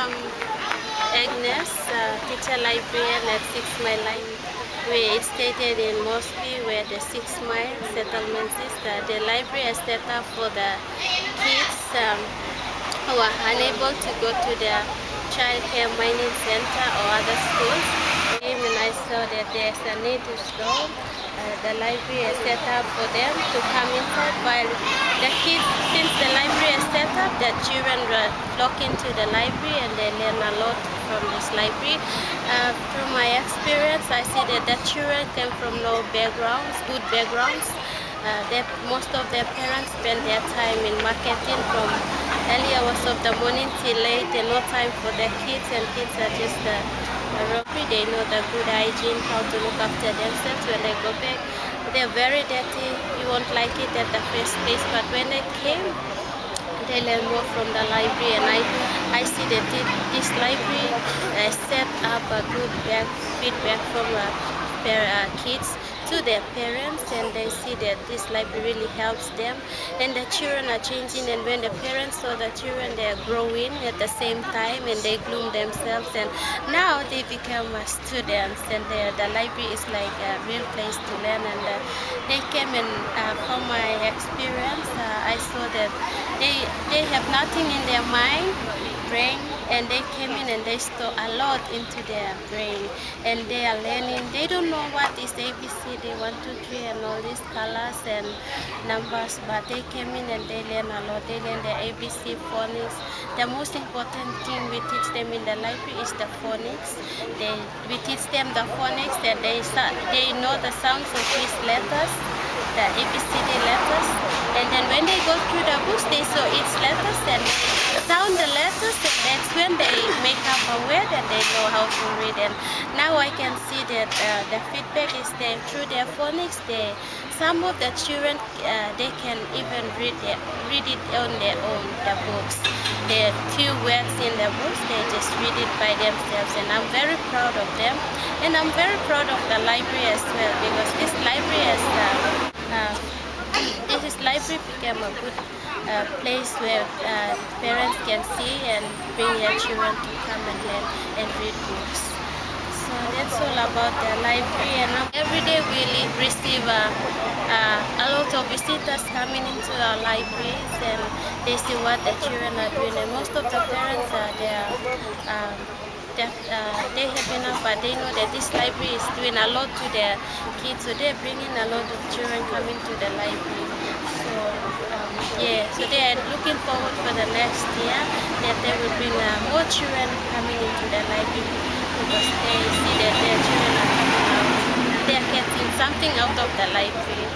Agnes, teacher librarian at 6 Mile Line. We stated in Mosby where the 6 Mile settlement is. The library is set up for the kids who are unable to go to the child care mining center or other schools. When I saw that there's a need to store, the library is set up for them to come inside, while the kids, since the library is set up, the children flock into the library and they learn a lot from this library. Through my experience, I see that the children came from low backgrounds, good backgrounds. Most of their parents spend their time in marketing from early hours of the morning till late, and no time for their kids, and kids are just roughly, they know the good hygiene, how to look after themselves. When they go back, they're very dirty. You won't like it at the first place, but when they came, they learn more from the library, and I see that this library set up a good feedback from kids to their parents, and they see that this library really helps them, and the children are changing, and when the parents saw the children, they are growing at the same time, and they bloom themselves, and now they become students, and the library is like a real place to learn. And they came in, from my experience, I saw that they have nothing in their brain, and they came in and they store a lot into their brain, and they are learning. They don't know what is ABC, they 1, 2, 3, and all these colors and numbers, but they came in and they learn a lot. They learn the ABC, phonics. The most important thing we teach them in the library is the phonics. We teach them the phonics, and they know the sounds of these letters, the ABCD letters, and then when they go through the books, they saw each letters and sound the letters, and that's when they make up a word and they know how to read. And now I can see that the feedback is there through their phonics. Some of the children, they can even read it on their own, the books. The few words in the books, they just read it by themselves, and I'm very proud of them, and I'm very proud of the library as well, because this library became a good place where parents can see and bring their children to come and learn and read books. So that's all about the library, and every day we receive a lot of visitors coming into our libraries, and they see what the children are doing, and most of the parents they have enough, but they know that this library is doing a lot to their kids, so they're bringing a lot of children coming to the library. So so they are looking forward for the next year that they will bring more children coming into the library, because they see that their children are coming out, they are getting something out of the library.